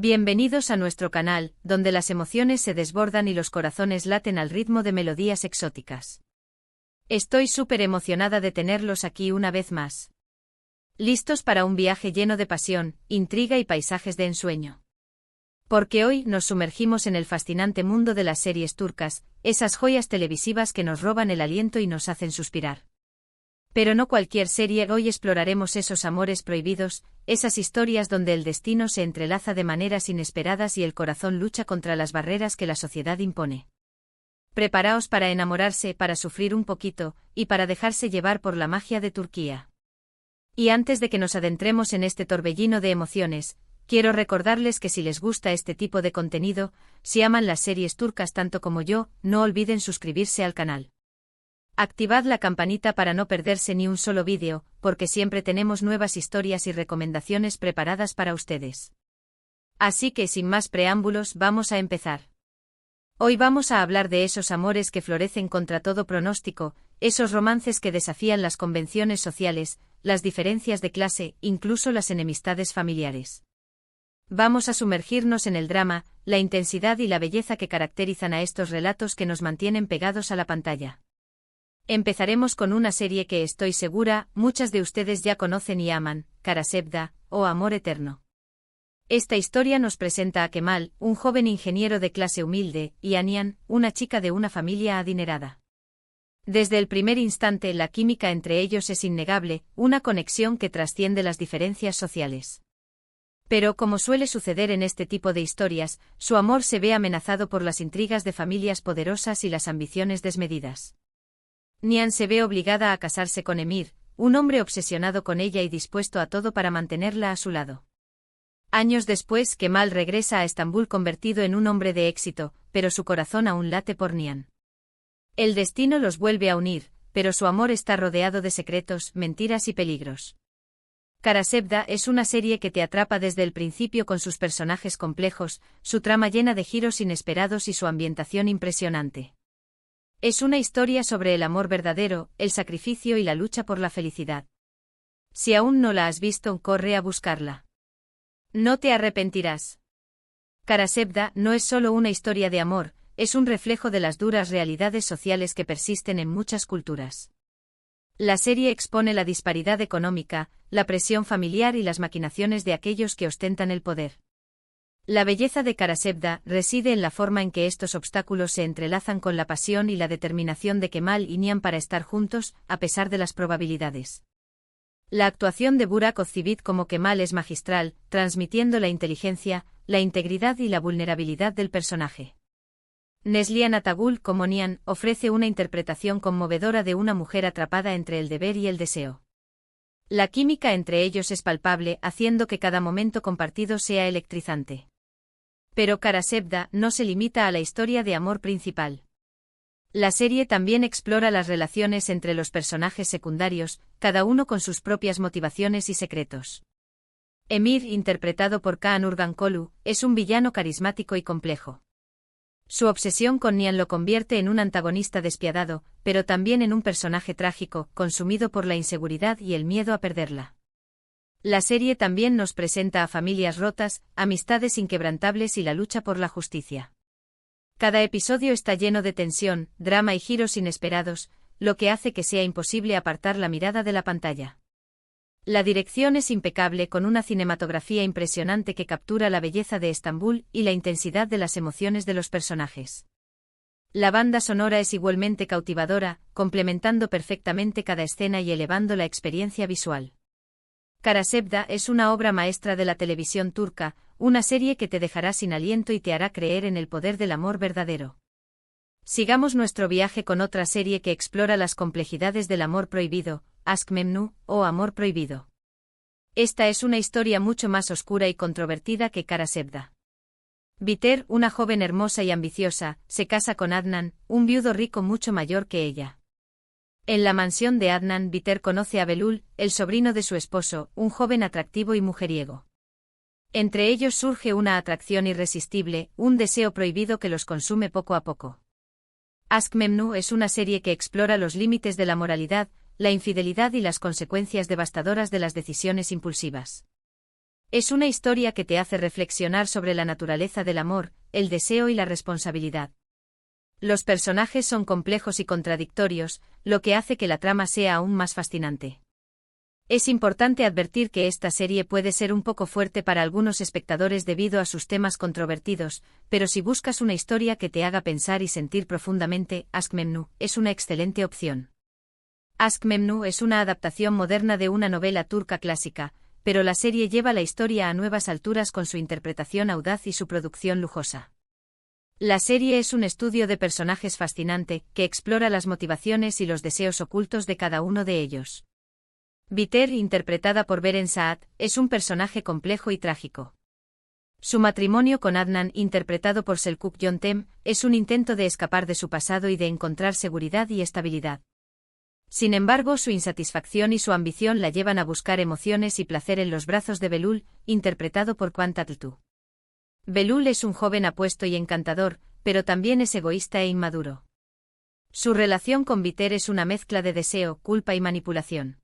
Bienvenidos a nuestro canal, donde las emociones se desbordan y los corazones laten al ritmo de melodías exóticas. Estoy súper emocionada de tenerlos aquí una vez más. ¿Listos para un viaje lleno de pasión, intriga y paisajes de ensueño? Porque hoy nos sumergimos en el fascinante mundo de las series turcas, esas joyas televisivas que nos roban el aliento y nos hacen suspirar. Pero no cualquier serie, hoy exploraremos esos amores prohibidos, esas historias donde el destino se entrelaza de maneras inesperadas y el corazón lucha contra las barreras que la sociedad impone. Preparaos para enamorarse, para sufrir un poquito, y para dejarse llevar por la magia de Turquía. Y antes de que nos adentremos en este torbellino de emociones, quiero recordarles que si les gusta este tipo de contenido, si aman las series turcas tanto como yo, no olviden suscribirse al canal. Activad la campanita para no perderse ni un solo vídeo, porque siempre tenemos nuevas historias y recomendaciones preparadas para ustedes. Así que sin más preámbulos, vamos a empezar. Hoy vamos a hablar de esos amores que florecen contra todo pronóstico, esos romances que desafían las convenciones sociales, las diferencias de clase, incluso las enemistades familiares. Vamos a sumergirnos en el drama, la intensidad y la belleza que caracterizan a estos relatos que nos mantienen pegados a la pantalla. Empezaremos con una serie que estoy segura, muchas de ustedes ya conocen y aman, Karasevda, o Amor Eterno. Esta historia nos presenta a Kemal, un joven ingeniero de clase humilde, y Anian, una chica de una familia adinerada. Desde el primer instante la química entre ellos es innegable, una conexión que trasciende las diferencias sociales. Pero como suele suceder en este tipo de historias, su amor se ve amenazado por las intrigas de familias poderosas y las ambiciones desmedidas. Nihan se ve obligada a casarse con Emir, un hombre obsesionado con ella y dispuesto a todo para mantenerla a su lado. Años después, Kemal regresa a Estambul convertido en un hombre de éxito, pero su corazón aún late por Nihan. El destino los vuelve a unir, pero su amor está rodeado de secretos, mentiras y peligros. Karasevda es una serie que te atrapa desde el principio con sus personajes complejos, su trama llena de giros inesperados y su ambientación impresionante. Es una historia sobre el amor verdadero, el sacrificio y la lucha por la felicidad. Si aún no la has visto, corre a buscarla. No te arrepentirás. Karasevda no es solo una historia de amor, es un reflejo de las duras realidades sociales que persisten en muchas culturas. La serie expone la disparidad económica, la presión familiar y las maquinaciones de aquellos que ostentan el poder. La belleza de Karasevda reside en la forma en que estos obstáculos se entrelazan con la pasión y la determinación de Kemal y Nihan para estar juntos, a pesar de las probabilidades. La actuación de Burak Özçivit como Kemal es magistral, transmitiendo la inteligencia, la integridad y la vulnerabilidad del personaje. Neslihan Atagul como Nihan ofrece una interpretación conmovedora de una mujer atrapada entre el deber y el deseo. La química entre ellos es palpable, haciendo que cada momento compartido sea electrizante. Pero Karasevda no se limita a la historia de amor principal. La serie también explora las relaciones entre los personajes secundarios, cada uno con sus propias motivaciones y secretos. Emir, interpretado por Kaan Urgankolu, es un villano carismático y complejo. Su obsesión con Nihan lo convierte en un antagonista despiadado, pero también en un personaje trágico, consumido por la inseguridad y el miedo a perderla. La serie también nos presenta a familias rotas, amistades inquebrantables y la lucha por la justicia. Cada episodio está lleno de tensión, drama y giros inesperados, lo que hace que sea imposible apartar la mirada de la pantalla. La dirección es impecable con una cinematografía impresionante que captura la belleza de Estambul y la intensidad de las emociones de los personajes. La banda sonora es igualmente cautivadora, complementando perfectamente cada escena y elevando la experiencia visual. Karasevda es una obra maestra de la televisión turca, una serie que te dejará sin aliento y te hará creer en el poder del amor verdadero. Sigamos nuestro viaje con otra serie que explora las complejidades del amor prohibido, Aşk Memnu, o Amor Prohibido. Esta es una historia mucho más oscura y controvertida que Karasevda. Biter, una joven hermosa y ambiciosa, se casa con Adnan, un viudo rico mucho mayor que ella. En la mansión de Adnan, Biter conoce a Belul, el sobrino de su esposo, un joven atractivo y mujeriego. Entre ellos surge una atracción irresistible, un deseo prohibido que los consume poco a poco. Aşk Memnu es una serie que explora los límites de la moralidad, la infidelidad y las consecuencias devastadoras de las decisiones impulsivas. Es una historia que te hace reflexionar sobre la naturaleza del amor, el deseo y la responsabilidad. Los personajes son complejos y contradictorios, lo que hace que la trama sea aún más fascinante. Es importante advertir que esta serie puede ser un poco fuerte para algunos espectadores debido a sus temas controvertidos, pero si buscas una historia que te haga pensar y sentir profundamente, Aşk Memnu es una excelente opción. Aşk Memnu es una adaptación moderna de una novela turca clásica, pero la serie lleva la historia a nuevas alturas con su interpretación audaz y su producción lujosa. La serie es un estudio de personajes fascinante, que explora las motivaciones y los deseos ocultos de cada uno de ellos. Biter, interpretada por Beren Saat, es un personaje complejo y trágico. Su matrimonio con Adnan, interpretado por Selçuk Yöntem, es un intento de escapar de su pasado y de encontrar seguridad y estabilidad. Sin embargo, su insatisfacción y su ambición la llevan a buscar emociones y placer en los brazos de Belul, interpretado por Kaan Tatlıtuğ. Belul es un joven apuesto y encantador, pero también es egoísta e inmaduro. Su relación con Biter es una mezcla de deseo, culpa y manipulación.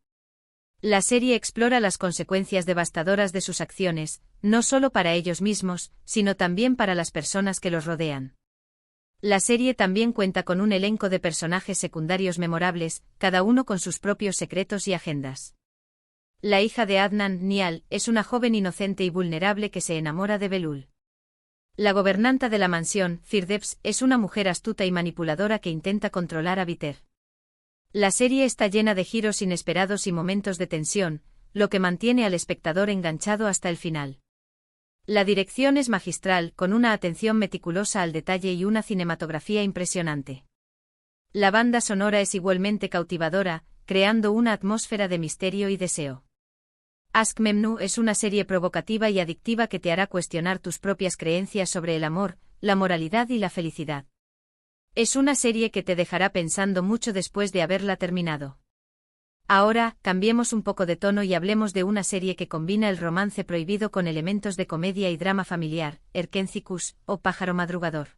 La serie explora las consecuencias devastadoras de sus acciones, no solo para ellos mismos, sino también para las personas que los rodean. La serie también cuenta con un elenco de personajes secundarios memorables, cada uno con sus propios secretos y agendas. La hija de Adnan, Nihal, es una joven inocente y vulnerable que se enamora de Belul. La gobernanta de la mansión, Firdevs, es una mujer astuta y manipuladora que intenta controlar a Biter. La serie está llena de giros inesperados y momentos de tensión, lo que mantiene al espectador enganchado hasta el final. La dirección es magistral, con una atención meticulosa al detalle y una cinematografía impresionante. La banda sonora es igualmente cautivadora, creando una atmósfera de misterio y deseo. Aşk Memnu es una serie provocativa y adictiva que te hará cuestionar tus propias creencias sobre el amor, la moralidad y la felicidad. Es una serie que te dejará pensando mucho después de haberla terminado. Ahora, cambiemos un poco de tono y hablemos de una serie que combina el romance prohibido con elementos de comedia y drama familiar, Erkenci Kuş, o Pájaro Madrugador.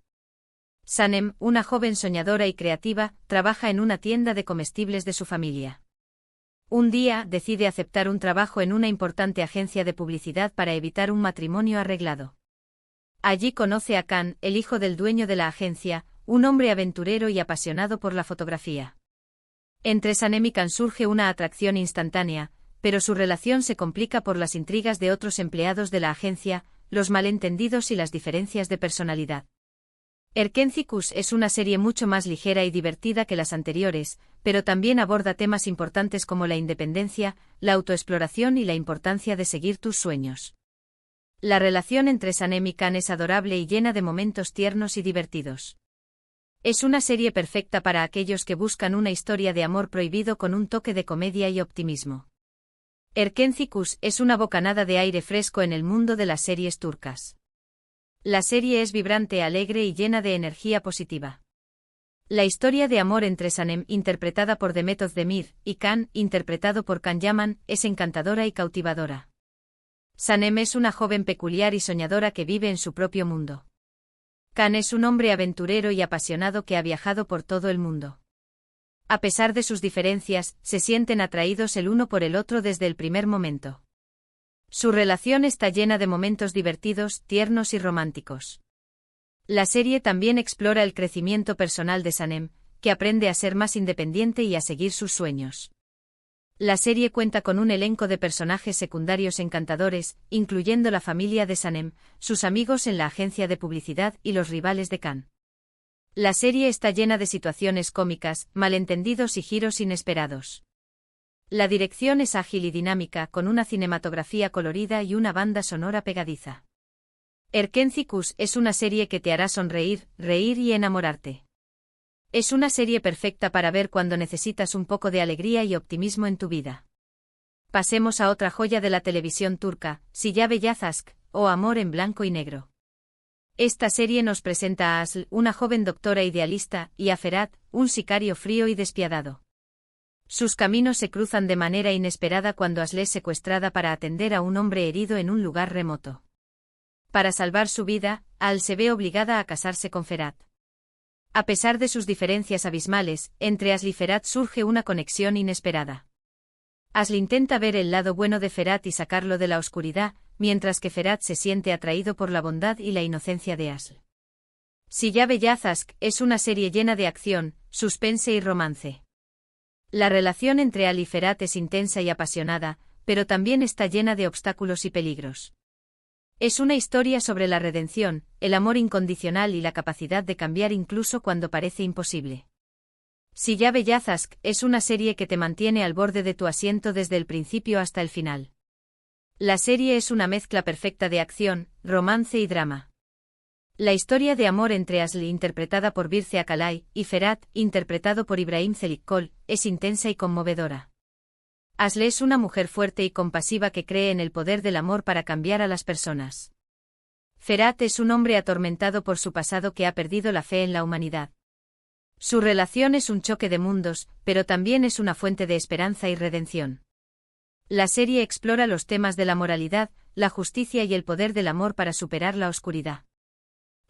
Sanem, una joven soñadora y creativa, trabaja en una tienda de comestibles de su familia. Un día, decide aceptar un trabajo en una importante agencia de publicidad para evitar un matrimonio arreglado. Allí conoce a Kaan, el hijo del dueño de la agencia, un hombre aventurero y apasionado por la fotografía. Entre Sanem y Kaan surge una atracción instantánea, pero su relación se complica por las intrigas de otros empleados de la agencia, los malentendidos y las diferencias de personalidad. Erkenci Kuş es una serie mucho más ligera y divertida que las anteriores, pero también aborda temas importantes como la independencia, la autoexploración y la importancia de seguir tus sueños. La relación entre Sanem y Kaan es adorable y llena de momentos tiernos y divertidos. Es una serie perfecta para aquellos que buscan una historia de amor prohibido con un toque de comedia y optimismo. Erkenci Kuş es una bocanada de aire fresco en el mundo de las series turcas. La serie es vibrante, alegre y llena de energía positiva. La historia de amor entre Sanem, interpretada por Demet Özdemir, y Kaan, interpretado por Can Yaman, es encantadora y cautivadora. Sanem es una joven peculiar y soñadora que vive en su propio mundo. Kaan es un hombre aventurero y apasionado que ha viajado por todo el mundo. A pesar de sus diferencias, se sienten atraídos el uno por el otro desde el primer momento. Su relación está llena de momentos divertidos, tiernos y románticos. La serie también explora el crecimiento personal de Sanem, que aprende a ser más independiente y a seguir sus sueños. La serie cuenta con un elenco de personajes secundarios encantadores, incluyendo la familia de Sanem, sus amigos en la agencia de publicidad y los rivales de Kaan. La serie está llena de situaciones cómicas, malentendidos y giros inesperados. La dirección es ágil y dinámica, con una cinematografía colorida y una banda sonora pegadiza. Erkenci Kuş es una serie que te hará sonreír, reír y enamorarte. Es una serie perfecta para ver cuando necesitas un poco de alegría y optimismo en tu vida. Pasemos a otra joya de la televisión turca, Siyah Beyaz Aşk, o Amor en blanco y negro. Esta serie nos presenta a Aslı, una joven doctora idealista, y a Ferhat, un sicario frío y despiadado. Sus caminos se cruzan de manera inesperada cuando Aslı es secuestrada para atender a un hombre herido en un lugar remoto. Para salvar su vida, Aslı se ve obligada a casarse con Ferhat. A pesar de sus diferencias abismales, entre Aslı y Ferhat surge una conexión inesperada. Aslı intenta ver el lado bueno de Ferhat y sacarlo de la oscuridad, mientras que Ferhat se siente atraído por la bondad y la inocencia de Asl. Silla Beyazazk es una serie llena de acción, suspense y romance. La relación entre Al y Ferhat es intensa y apasionada, pero también está llena de obstáculos y peligros. Es una historia sobre la redención, el amor incondicional y la capacidad de cambiar incluso cuando parece imposible. Silla Beyazazk es una serie que te mantiene al borde de tu asiento desde el principio hasta el final. La serie es una mezcla perfecta de acción, romance y drama. La historia de amor entre Asl, interpretada por Birce Akalay, y Ferhat, interpretado por Ibrahim Zelikkol, es intensa y conmovedora. Asl es una mujer fuerte y compasiva que cree en el poder del amor para cambiar a las personas. Ferhat es un hombre atormentado por su pasado que ha perdido la fe en la humanidad. Su relación es un choque de mundos, pero también es una fuente de esperanza y redención. La serie explora los temas de la moralidad, la justicia y el poder del amor para superar la oscuridad.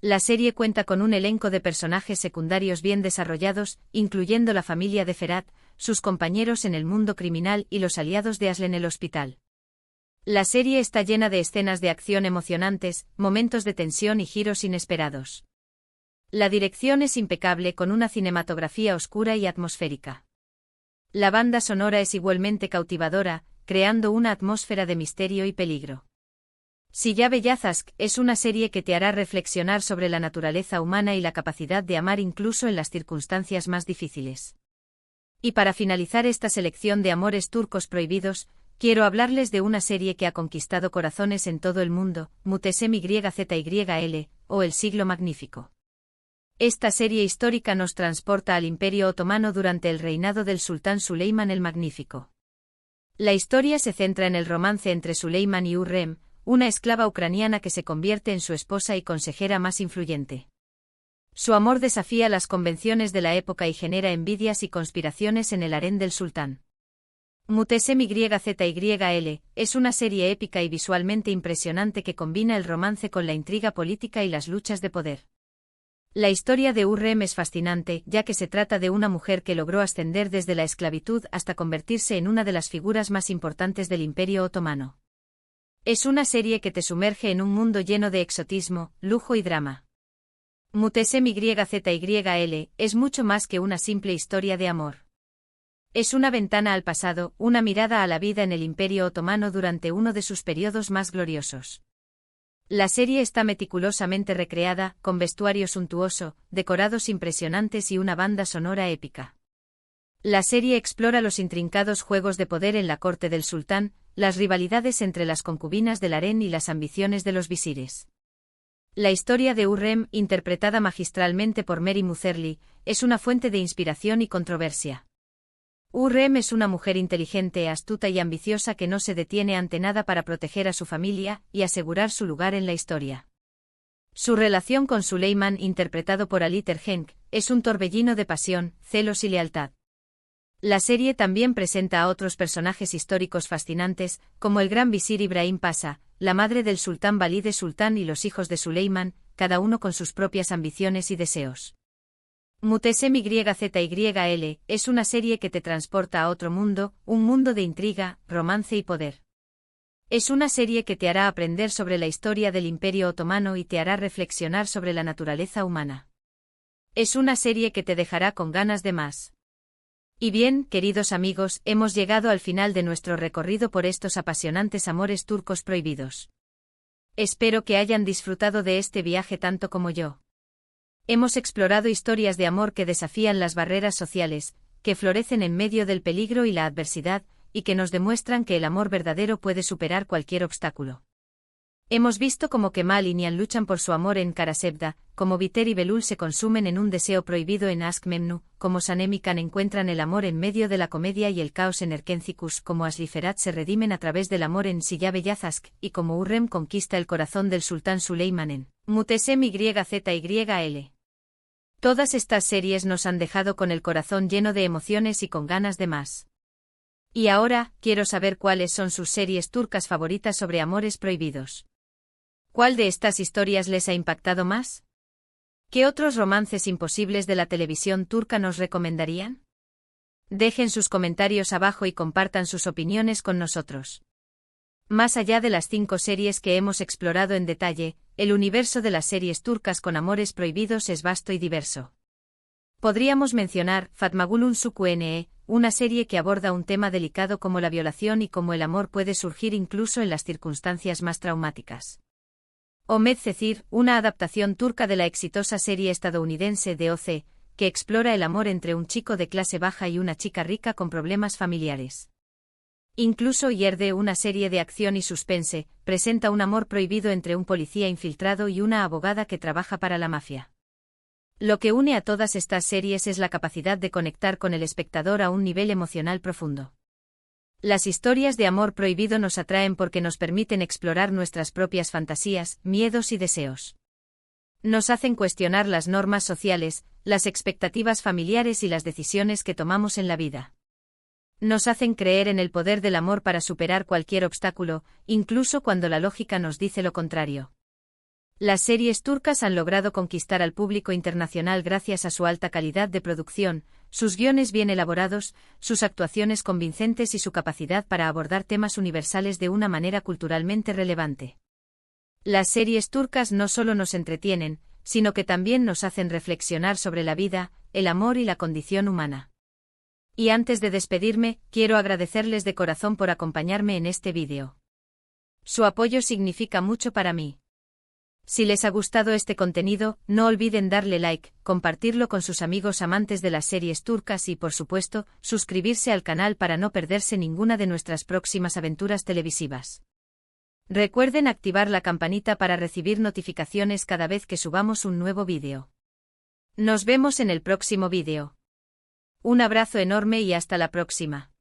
La serie cuenta con un elenco de personajes secundarios bien desarrollados, incluyendo la familia de Ferhat, sus compañeros en el mundo criminal y los aliados de Asl en el hospital. La serie está llena de escenas de acción emocionantes, momentos de tensión y giros inesperados. La dirección es impecable con una cinematografía oscura y atmosférica. La banda sonora es igualmente cautivadora, creando una atmósfera de misterio y peligro. Silla Beyazazk es una serie que te hará reflexionar sobre la naturaleza humana y la capacidad de amar incluso en las circunstancias más difíciles. Y para finalizar esta selección de amores turcos prohibidos, quiero hablarles de una serie que ha conquistado corazones en todo el mundo, Muhteşem Yzyl, o El Siglo Magnífico. Esta serie histórica nos transporta al Imperio Otomano durante el reinado del sultán Süleyman el Magnífico. La historia se centra en el romance entre Süleyman y Hürrem, una esclava ucraniana que se convierte en su esposa y consejera más influyente. Su amor desafía las convenciones de la época y genera envidias y conspiraciones en el harén del sultán. Muhteşem Yzyl es una serie épica y visualmente impresionante que combina el romance con la intriga política y las luchas de poder. La historia de Hürrem es fascinante, ya que se trata de una mujer que logró ascender desde la esclavitud hasta convertirse en una de las figuras más importantes del Imperio Otomano. Es una serie que te sumerge en un mundo lleno de exotismo, lujo y drama. Muhteşem Yzyl es mucho más que una simple historia de amor. Es una ventana al pasado, una mirada a la vida en el Imperio Otomano durante uno de sus periodos más gloriosos. La serie está meticulosamente recreada, con vestuario suntuoso, decorados impresionantes y una banda sonora épica. La serie explora los intrincados juegos de poder en la corte del sultán, las rivalidades entre las concubinas del harén y las ambiciones de los visires. La historia de Hürrem, interpretada magistralmente por Mary Muzerli, es una fuente de inspiración y controversia. Hürrem es una mujer inteligente, astuta y ambiciosa que no se detiene ante nada para proteger a su familia y asegurar su lugar en la historia. Su relación con Süleyman, interpretado por Ali Tergenk, es un torbellino de pasión, celos y lealtad. La serie también presenta a otros personajes históricos fascinantes, como el gran visir Ibrahim Pasha, la madre del sultán Valide Sultán y los hijos de Süleyman, cada uno con sus propias ambiciones y deseos. Muhteşem Yzyl es una serie que te transporta a otro mundo, un mundo de intriga, romance y poder. Es una serie que te hará aprender sobre la historia del Imperio Otomano y te hará reflexionar sobre la naturaleza humana. Es una serie que te dejará con ganas de más. Y bien, queridos amigos, hemos llegado al final de nuestro recorrido por estos apasionantes amores turcos prohibidos. Espero que hayan disfrutado de este viaje tanto como yo. Hemos explorado historias de amor que desafían las barreras sociales, que florecen en medio del peligro y la adversidad, y que nos demuestran que el amor verdadero puede superar cualquier obstáculo. Hemos visto cómo Kemal y Nihan luchan por su amor en Karasebda, cómo Biter y Belul se consumen en un deseo prohibido en Aşk Memnu, cómo Sanem y Kan encuentran el amor en medio de la comedia y el caos en Erkencikus, cómo Asl y Ferhat se redimen a través del amor en Silla Beyazazk, y cómo Hürrem conquista el corazón del sultán Süleyman en Muhteşem Yzyl. Todas estas series nos han dejado con el corazón lleno de emociones y con ganas de más. Y ahora, quiero saber cuáles son sus series turcas favoritas sobre amores prohibidos. ¿Cuál de estas historias les ha impactado más? ¿Qué otros romances imposibles de la televisión turca nos recomendarían? Dejen sus comentarios abajo y compartan sus opiniones con nosotros. Más allá de las 5 series que hemos explorado en detalle, el universo de las series turcas con amores prohibidos es vasto y diverso. Podríamos mencionar Fatmagulun Sukuene, una serie que aborda un tema delicado como la violación y cómo el amor puede surgir incluso en las circunstancias más traumáticas. O Medcezir, una adaptación turca de la exitosa serie estadounidense de OC, que explora el amor entre un chico de clase baja y una chica rica con problemas familiares. Incluso Yerde, una serie de acción y suspense, presenta un amor prohibido entre un policía infiltrado y una abogada que trabaja para la mafia. Lo que une a todas estas series es la capacidad de conectar con el espectador a un nivel emocional profundo. Las historias de amor prohibido nos atraen porque nos permiten explorar nuestras propias fantasías, miedos y deseos. Nos hacen cuestionar las normas sociales, las expectativas familiares y las decisiones que tomamos en la vida. Nos hacen creer en el poder del amor para superar cualquier obstáculo, incluso cuando la lógica nos dice lo contrario. Las series turcas han logrado conquistar al público internacional gracias a su alta calidad de producción, sus guiones bien elaborados, sus actuaciones convincentes y su capacidad para abordar temas universales de una manera culturalmente relevante. Las series turcas no solo nos entretienen, sino que también nos hacen reflexionar sobre la vida, el amor y la condición humana. Y antes de despedirme, quiero agradecerles de corazón por acompañarme en este vídeo. Su apoyo significa mucho para mí. Si les ha gustado este contenido, no olviden darle like, compartirlo con sus amigos amantes de las series turcas y, por supuesto, suscribirse al canal para no perderse ninguna de nuestras próximas aventuras televisivas. Recuerden activar la campanita para recibir notificaciones cada vez que subamos un nuevo vídeo. Nos vemos en el próximo vídeo. Un abrazo enorme y hasta la próxima.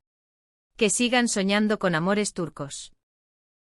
Que sigan soñando con amores turcos.